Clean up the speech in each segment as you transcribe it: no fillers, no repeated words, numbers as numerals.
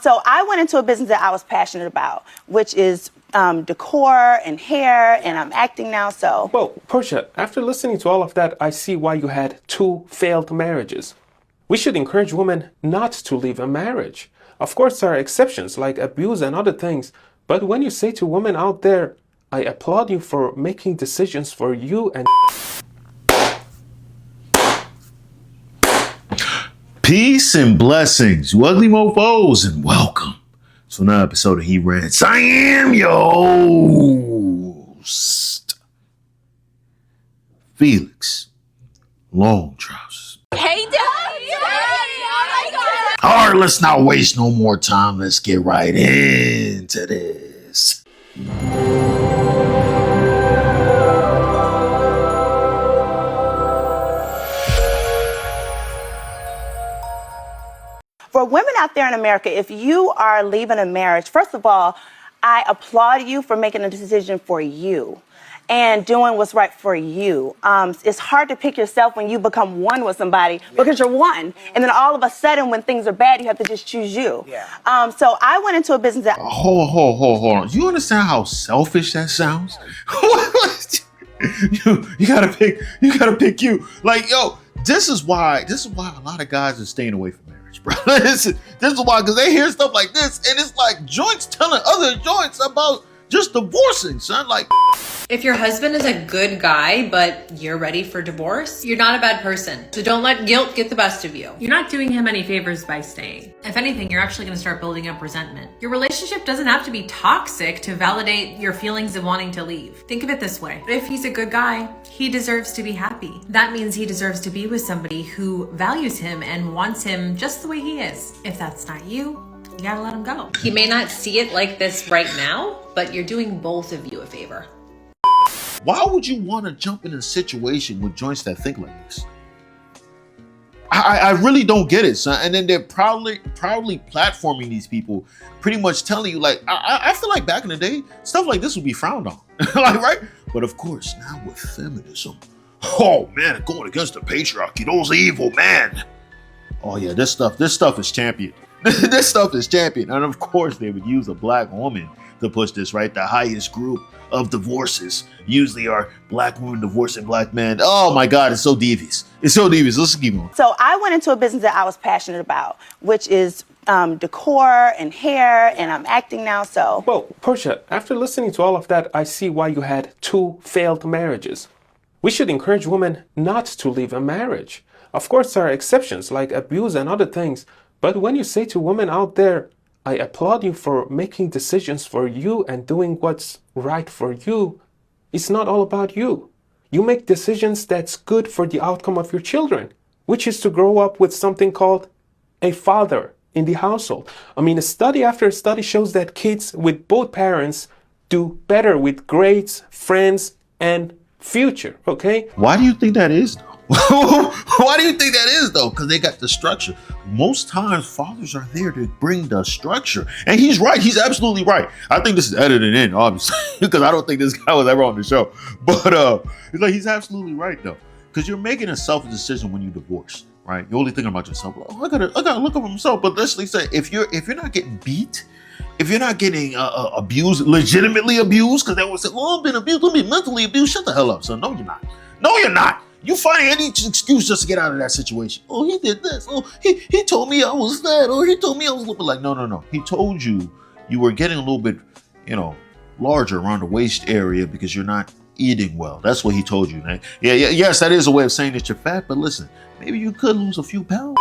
So I went into a business that I was passionate about, which is decor and hair, and I'm acting now, so. Well, Portia, after listening to all of that, I see why you had 2 failed marriages. We should encourage women not to leave a marriage. Of course, there are exceptions like abuse and other things, but when you say to women out there, I applaud you for making decisions for you and Peace and blessings, you ugly mofos, and welcome to another episode of He Rants. I am your host, Felix Long Trousers. Hey, Dad! All right, let's not waste no more time. Let's get right into this. For women out there in America, if you are leaving a marriage, first of all, I applaud you for making a decision for you and doing what's right for you. It's hard to pick yourself when you become one with somebody because you're one. And then all of a sudden, when things are bad, you have to just choose you. So I went into a business that... Hold on. You understand how selfish that sounds? you gotta pick you. Like, yo, this is why a lot of guys are staying away from marriage, bro. This is why, because they hear stuff like this, and it's like joints telling other joints about just divorcing, son. Like, If your husband is a good guy, but you're ready for divorce, you're not a bad person. So don't let guilt get the best of you. You're not doing him any favors by staying. If anything, you're actually going to start building up resentment. Your relationship doesn't have to be toxic to validate your feelings of wanting to leave. Think of it this way. If he's a good guy, he deserves to be happy. That means he deserves to be with somebody who values him and wants him just the way he is. If that's not you, you gotta let him go. He may not see it like this right now, but you're doing both of you a favor. why would you want to jump in a situation with joints that think like this? I really don't get it, son. And then they're proudly platforming these people, pretty much telling you, like, I feel like back in the day, stuff like this would be frowned on, like, right? But of course, now with feminism, oh man, going against the patriarchy, those evil men. Oh yeah, this stuff is championed. This stuff is championed, and of course, they would use a black woman to push this, right? The highest group of divorces usually are black women divorcing black men. Oh my God, it's so devious. It's so devious. Let's keep going. So I went into a business that I was passionate about, which is decor and hair, and I'm acting now, so. Well, Portia, after listening to all of that, I see why you had 2 failed marriages. We should encourage women not to leave a marriage. Of course, there are exceptions like abuse and other things, but when you say to women out there, I applaud you for making decisions for you and doing what's right for you, it's not all about you. You make decisions that's good for the outcome of your children, which is to grow up with something called a father in the household. I mean, study after study shows that kids with both parents do better with grades, friends, and future, okay? Why do you think that is, though? Why do you think that is, though? Because they got the structure. Most times, fathers are there to bring the structure. And he's right. He's absolutely right. I think this is edited in, obviously, because I don't think this guy was ever on the show. But he's absolutely right, though. Because you're making a selfish decision when you divorce, right? You're only thinking about yourself. Oh, I gotta look over myself. But let's say, if you're not getting beat, if you're not getting abused, legitimately abused, because they would say, well, I've been abused, let me mentally abused. Shut the hell up, son. No, you're not. No, you're not. You find any excuse just to get out of that situation. Oh, he did this. Oh, he told me I was that. Or he told me I was a little bit like, no. He told you were getting a little bit, larger around the waist area because you're not eating well. That's what he told you, man. Yes, that is a way of saying that you're fat, but listen, maybe you could lose a few pounds.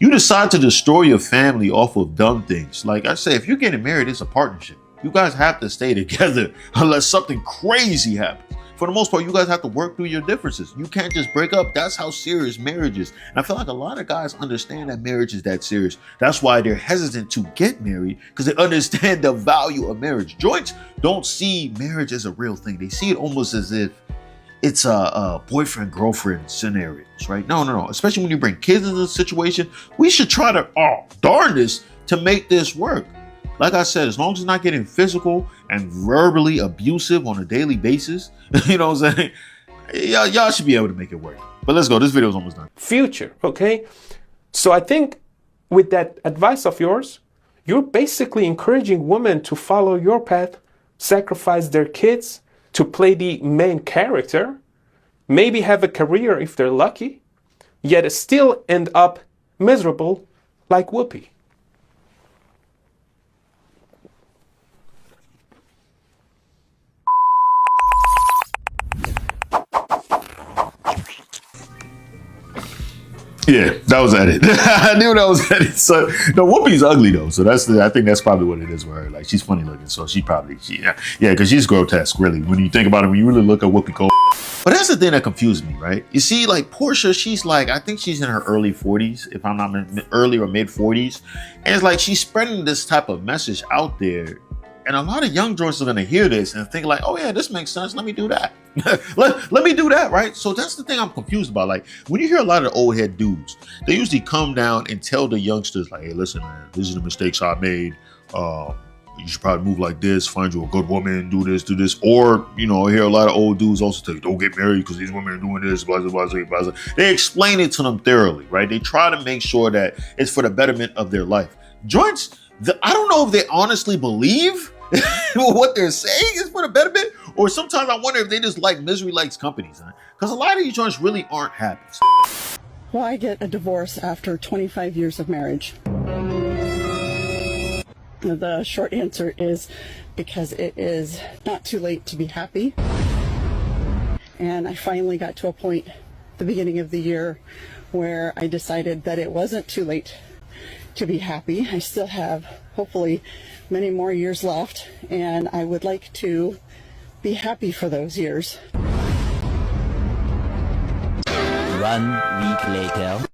You decide to destroy your family off of dumb things. Like I say, if you're getting married, it's a partnership. You guys have to stay together unless something crazy happens. For the most part, you guys have to work through your differences. You can't just break up. That's how serious marriage is. And I feel like a lot of guys understand that marriage is that serious. That's why they're hesitant to get married, because they understand the value of marriage. Joints don't see marriage as a real thing. They see it almost as if it's a boyfriend-girlfriend scenarios, right? No. Especially when you bring kids into the situation, we should try to, darn this, to make this work. Like I said, as long as it's not getting physical and verbally abusive on a daily basis, you know what I'm saying? Y'all should be able to make it work. But let's go. This video is almost done. Future, okay? So I think with that advice of yours, you're basically encouraging women to follow your path, sacrifice their kids to play the main character, maybe have a career if they're lucky, yet still end up miserable like Whoopi. Yeah, that was edit. I knew that was edit. So no, Whoopi's ugly though. So I think that's probably what it is with her. Like she's funny looking, so yeah, because she's grotesque. Really, when you think about it, when you really look at Whoopi Goldberg. But that's the thing that confused me, right? You see, like Portia, she's like, I think she's in her early 40s, if I'm not early or mid 40s, and it's like she's spreading this type of message out there. And a lot of young joints are gonna hear this and think like, oh yeah, this makes sense. Let me do that. let me do that, right? So that's the thing I'm confused about. Like when you hear a lot of old head dudes, they usually come down and tell the youngsters like, hey, listen, man, these are the mistakes I made. You should probably move like this, find you a good woman, do this. Or, you know, I hear a lot of old dudes also tell you, don't get married because these women are doing this, blah, blah, blah, blah, blah. They explain it to them thoroughly, right? They try to make sure that it's for the betterment of their life. Joints, I don't know if they honestly believe what they're saying is for the betterment, or sometimes I wonder if they just like misery likes companies, huh? Because a lot of these joints really aren't happy. Why get a divorce after 25 years of marriage? The short answer is because it is not too late to be happy. And I finally got to a point at the beginning of the year where I decided that it wasn't too late to be happy. I still have, hopefully, many more years left, and I would like to be happy for those years. 1 week later.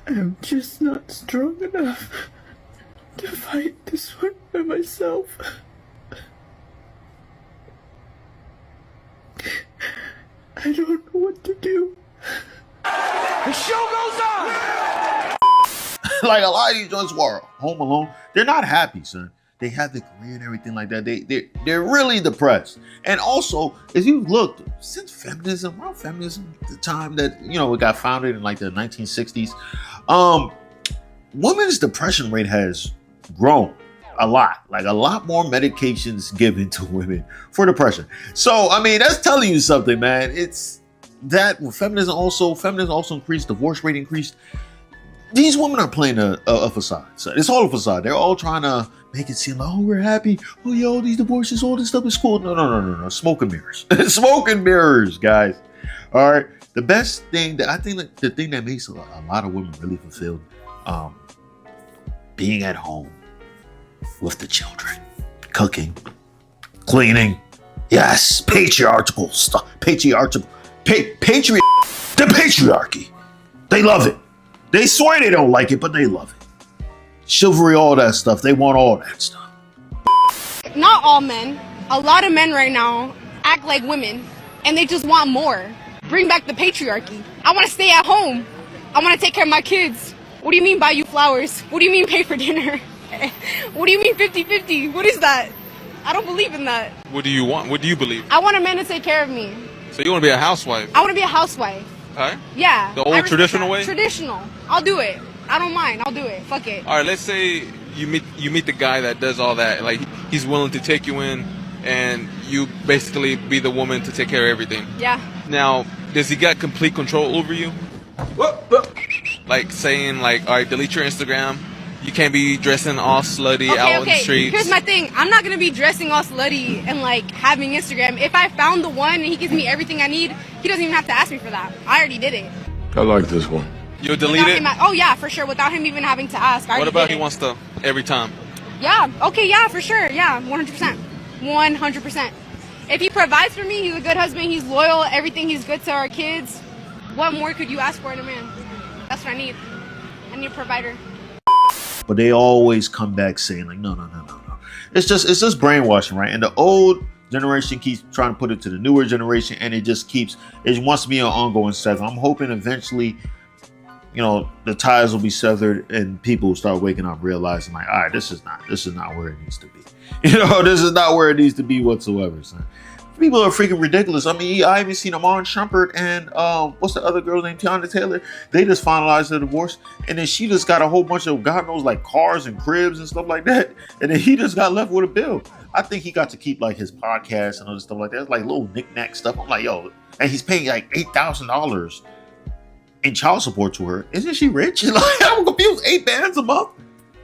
I'm just not strong enough to fight this one by myself. I don't know what to do. The show goes on! Like a lot of these joints who are home alone, they're not happy, son. They have the career and everything like that. They're really depressed. And also, as you've looked, since feminism, the time that, you know, it got founded in like the 1960s, women's depression rate has grown a lot. Like a lot more medications given to women for depression. So, I mean, that's telling you something, man. It's that feminism also increased, divorce rate increased. These women are playing a facade. So it's all a facade. They're all trying to make it seem like, oh, we're happy. Oh, yeah, all these divorces, all this stuff is cool. No. Smoke and mirrors. Smoke and mirrors, guys. All right. The best thing that I think that the thing that makes a lot of women really fulfilled, being at home with the children, cooking, cleaning. Yes, patriarchal stuff. The patriarchy. They love it. They swear they don't like it, but they love it. Chivalry, all that stuff. They want all that stuff. Not all men. A lot of men right now act like women, and they just want more. Bring back the patriarchy. I want to stay at home. I want to take care of my kids. What do you mean buy you flowers? What do you mean pay for dinner? What do you mean 50-50? What is that? I don't believe in that. What do you want? What do you believe? I want a man to take care of me. So you want to be a housewife? I want to be a housewife. Huh? Yeah. The old traditional way? Traditional. I'll do it. I don't mind. I'll do it. Fuck it. All right, let's say you meet the guy that does all that. Like he's willing to take you in, and you basically be the woman to take care of everything. Yeah. Now, does he got complete control over you? Like saying like, all right, delete your Instagram. You can't be dressing all slutty out on the streets. Here's my thing. I'm not gonna be dressing all slutty and like having Instagram. If I found the one and he gives me everything I need, he doesn't even have to ask me for that. I already did it. I like this one. You'll delete it? Oh yeah, for sure. Without him even having to ask. What about he wants to every time? Yeah. Okay. Yeah. For sure. Yeah. 100%. 100%. If he provides for me, he's a good husband. He's loyal. Everything. He's good to our kids. What more could you ask for in a man? That's what I need. I need a provider. But they always come back saying like, no. It's just brainwashing, right? And the old generation keeps trying to put it to the newer generation, and it wants to be an ongoing cycle. I'm hoping eventually, you know, the ties will be severed and people will start waking up, realizing like, all right, this is not where it needs to be. You know, this is not where it needs to be whatsoever, son. People are freaking ridiculous. I mean, I even seen Amon Shumpert and what's the other girl named Tiana Taylor? They just finalized their divorce, and then she just got a whole bunch of God knows like cars and cribs and stuff like that, and then he just got left with a bill. I think he got to keep like his podcast and other stuff like that. It's like little knick-knack stuff. I'm like, yo, and he's paying like $8,000 in child support to her. Isn't she rich? Like, I'm confused. 8 bands a month?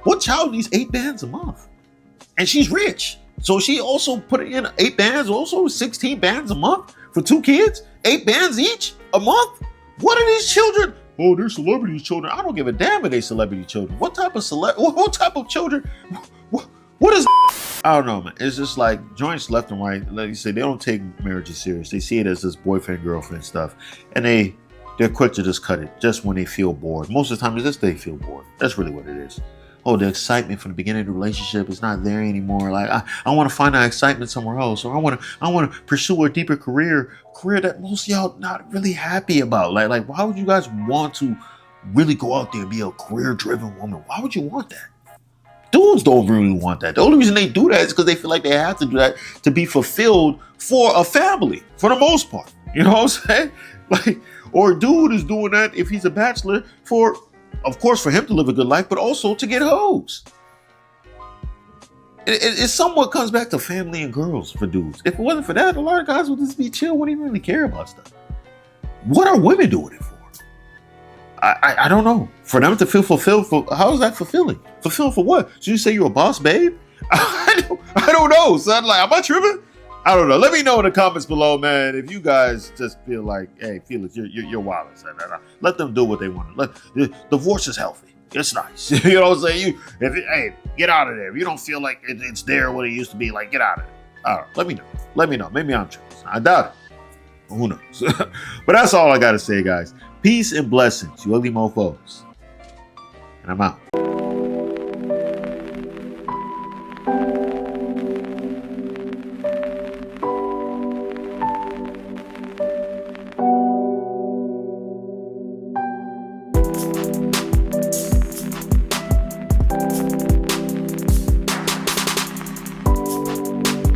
What child needs 8 bands a month? And she's rich. So she also put in 8 bands, also 16 bands a month for 2 kids, 8 bands each a month. What are these children? Oh, they're celebrity children. I don't give a damn if they're celebrity children. What type of what type of children? What is? I don't know, man. It's just like joints left and right. Like you say, they don't take marriages serious. They see it as this boyfriend girlfriend stuff, and they're quick to just cut it just when they feel bored. Most of the time, it's just they feel bored. That's really what it is. Oh, the excitement from the beginning of the relationship is not there anymore. Like I want to find that excitement somewhere else, or I want to pursue a deeper career that most of y'all not really happy about. Like why would you guys want to really go out there and be a career-driven woman? Why would you want that? Dudes don't really want that. The only reason they do that is because they feel like they have to do that to be fulfilled for a family, for the most part. You know what I'm saying? Like, or a dude is doing that if he's a bachelor for. Of course, for him to live a good life, but also to get hoes. It somewhat comes back to family and girls for dudes. If it wasn't for that, a lot of guys would just be chill, wouldn't even really care about stuff. What are women doing it for? I don't know. For them to feel fulfilled, how is that fulfilling? Fulfilled for what? So you say you're a boss, babe? I don't know, son. Like, am I tripping? I don't know. Let me know in the comments below, man. If you guys just feel like, hey, Felix, you're wild. Let them do what they want. Divorce is healthy. It's nice. You know what I'm saying? Hey, get out of there. If you don't feel like it's there what it used to be, like, get out of it. All right, let me know. Let me know. Maybe I'm tripping. I doubt it. Who knows? But that's all I got to say, guys. Peace and blessings, you ugly mofos. And I'm out.